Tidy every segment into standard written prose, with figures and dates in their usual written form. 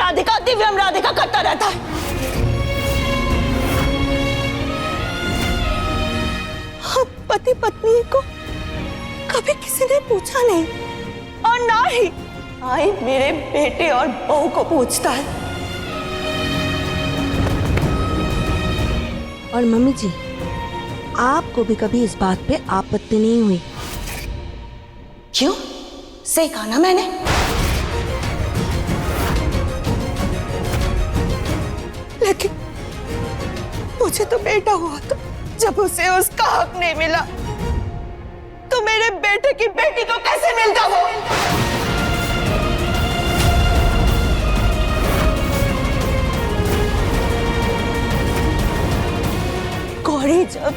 राधिका, दिव्यम राधिका करता रहता है। पति पत्नी को कभी किसी ने पूछा नहीं, और ना ही मेरे बेटे और बहू को पूछता है। और मम्मी जी, आपको भी कभी इस बात पे आपत्ति नहीं हुई? क्यों? सही कहा ना मैंने। लेकिन मुझे तो बेटा हुआ था, जब उसे उसका हक नहीं मिला तो मेरे बेटे की बेटी को कैसे मिलता वो? गौरी जब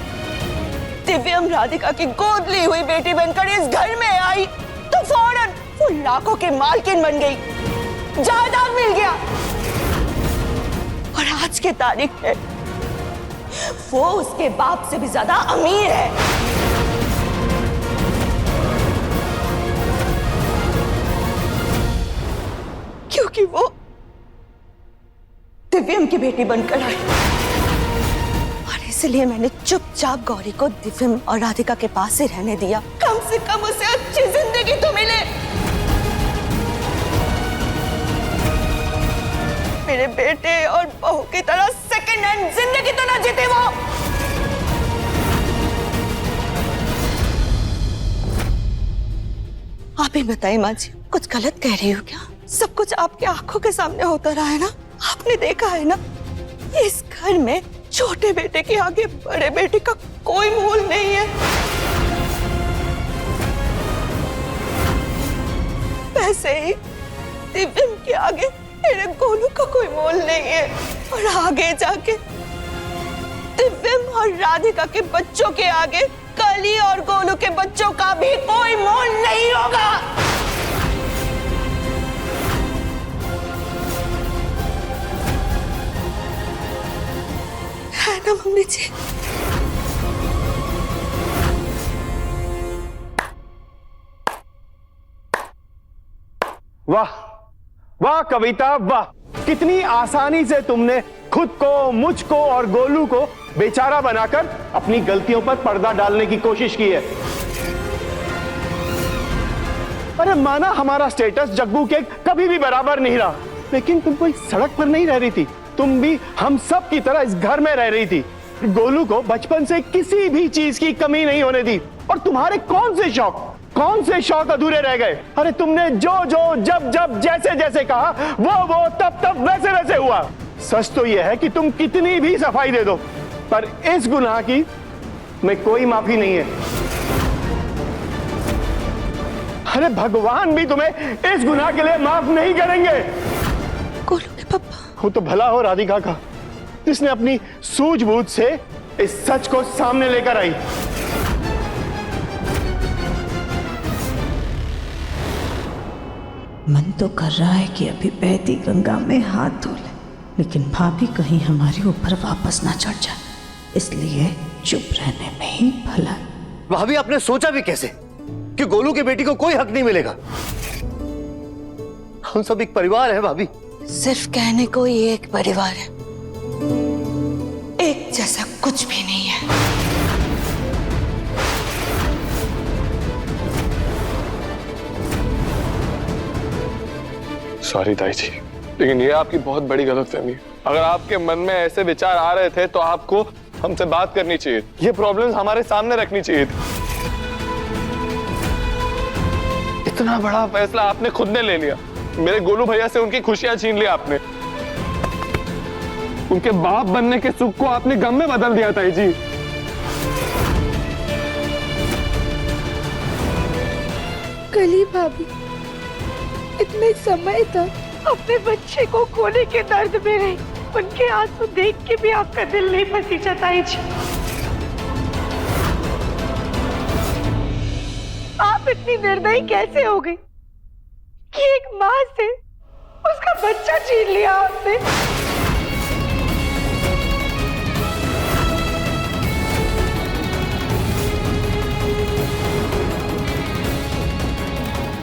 दिव्यम राधिका की गोद ली हुई बेटी बनकर इस घर में आई तो फौरन वो लाखों की मालकिन बन गई, जायदाद मिल गया, और आज की तारीख में वो उसके बाप से भी ज्यादा अमीर है। क्योंकि वो दिव्यम की बेटी बनकर आई, और इसलिए मैंने चुपचाप गौरी को दिव्यम और राधिका के पास ही रहने दिया। कम से कम उसे अच्छी जिंदगी तो मिले। मेरे बेटे और बहू की तरह सेकंड हैंड जिंदगी तो ना जीते वो। आप ही बताइए माँ जी, कुछ गलत कह रही हो क्या? सब कुछ आपकी आंखों के सामने होता रहा है ना, आपने देखा है ना। इस घर में छोटे बेटे के आगे बड़े बेटे का कोई मोल नहीं है। वैसे ही दिव्यम के आगे मेरे गोलू का कोई मोल नहीं है, और आगे जाके दिव्यम और राधिका के बच्चों के आगे कली और गोलू के बच्चों का भी कोई मोल नहीं होगा। है ना मम्मी जी? वाह वाह कविता, वाह! कितनी आसानी से तुमने खुद को, मुझको और गोलू को बेचारा बनाकर अपनी गलतियों पर पर्दा डालने की कोशिश की है। अरे माना हमारा स्टेटस जग्गू के कभी भी बराबर नहीं रहा, लेकिन तुम कोई सड़क पर नहीं रह रही थी, तुम भी हम सब की तरह इस घर में रह रही थी। गोलू को बचपन से किसी भी चीज की कमी नहीं होने दी, और तुम्हारे कौन से शौक अधूरे रह गए? अरे तुमने जो जब जैसे जैसे कहा वो तब वैसे वैसे हुआ। सच तो यह है कि तुम कितनी भी सफाई दे दो, पर इस गुनाह की में कोई माफी नहीं है। अरे भगवान भी तुम्हें इस गुनाह के लिए माफ नहीं करेंगे। गोलू के पापा, वो तो भला हो राधिका का, जिसने अपनी सूझबूझ से इस सच को सामने लेकर आई। मन तो कर रहा है कि अभी बहती गंगा में हाथ धो ले, लेकिन भाभी कहीं हमारे ऊपर वापस ना चढ़ जाए, इसलिए चुप रहने में ही भला। भाभी आपने सोचा भी कैसे कि गोलू की बेटी को कोई हक नहीं मिलेगा? हम सब एक परिवार है भाभी। सिर्फ कहने को ही एक परिवार है, एक जैसा कुछ भी नहीं है। सॉरी ताई जी, लेकिन ये आपकी बहुत बड़ी गलतफहमी है। अगर आपके मन में ऐसे विचार आ रहे थे तो आपको हमसे बात करनी चाहिए, ये प्रॉब्लम्स हमारे सामने रखनी चाहिए थी। इतना बड़ा फैसला आपने खुद ने ले लिया, मेरे गोलू भैया से उनकी खुशियां छीन ली आपने, उनके बाप बनने के सुख को आपने गम में बदल दिया ताई जी। कली भाभी, इतने समय तक अपने बच्चे को खोने के दर्द में रही, उनके आंसू देख के भी आपका दिल नहीं पसीजा ताई जी। आप इतनी निर्दयी कैसे हो गई कि एक माँ से उसका बच्चा छीन लिया आपने?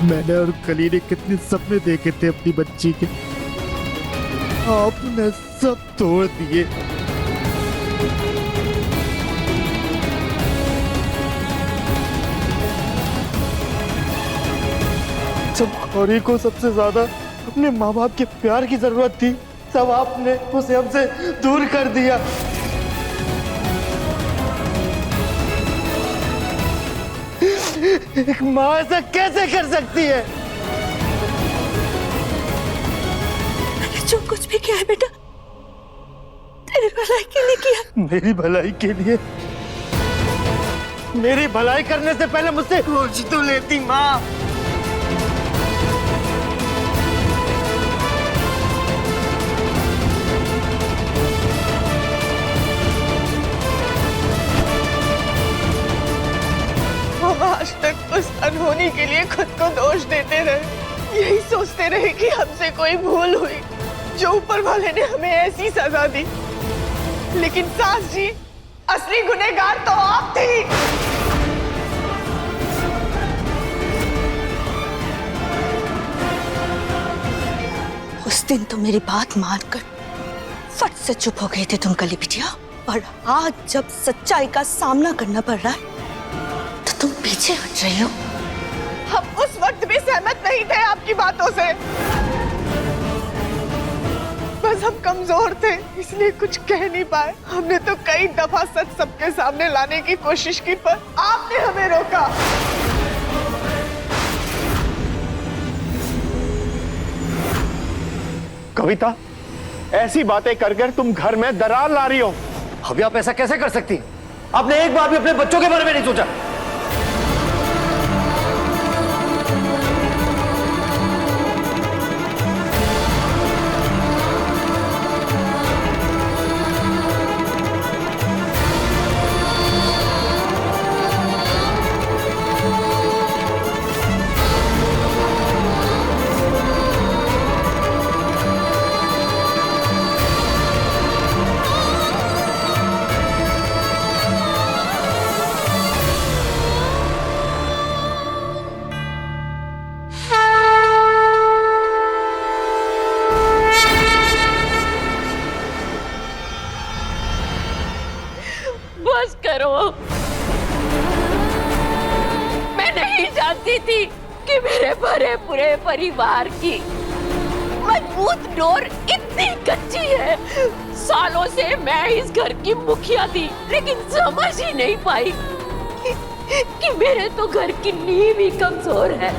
मैंने और कली ने कितने सपने देखे थे अपनी बच्ची के, आपने सब तोड़ दिए। जब गौरी को सबसे ज्यादा अपने माँ बाप के प्यार की जरूरत थी, तब आपने उसे हमसे दूर कर दिया। एक माँ ऐसा कैसे कर सकती है? मैंने जो कुछ भी किया है बेटा, तेरी भलाई के लिए किया। मेरी भलाई के लिए? मेरी भलाई करने से पहले मुझसे पूछ तो लेती माँ। हम आज तक उस अनहोनी के लिए खुद को दोष देते रहे, यही सोचते रहे कि हमसे कोई भूल हुई, जो ऊपर वाले ने हमें ऐसी सजा दी। लेकिन सास जी, असली गुनहगार तो आप थी। उस दिन तो मेरी बात मानकर फट से चुप हो गए थे तुम कली बिटिया, और आज जब सच्चाई का सामना करना पड़ रहा है तो तुम पीछे हट रही हो। हम उस वक्त भी सहमत नहीं थे आपकी बातों से, बस हम कमजोर थे इसलिए कुछ कह नहीं पाए। हमने तो कई दफा सच सबके सामने लाने की कोशिश की, पर आपने हमें रोका। कविता, ऐसी बातें कर कर तुम घर में दरार ला रही हो। अभी आप ऐसा कैसे कर सकती? आपने एक बार भी अपने बच्चों के बारे में नहीं सोचा। बस करो। मैं नहीं जानती थी कि मेरे भरे पूरे परिवार की मजबूत डोर इतनी कच्ची है। सालों से मैं इस घर की मुखिया थी, लेकिन समझ ही नहीं पाई कि मेरे तो घर की नींव ही कमजोर है।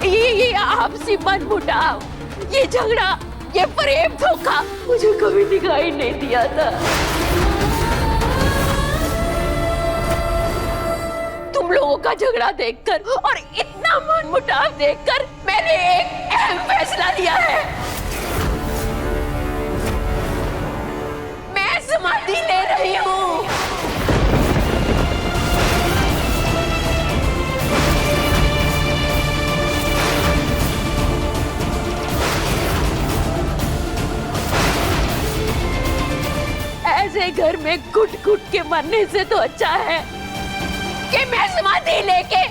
ये आपसी मनमुटाव, ये झगड़ा, ये प्रेम धोखा मुझे कभी दिखाई नहीं दिया था। तुम लोगों का झगड़ा देखकर और इतना मनमुटाव देखकर मैंने एक अहम फैसला लिया है। मैं समाधि ले रही हूँ। ऐसे घर में घुट घुट के मरने से तो अच्छा है कि मैं समाधि लेके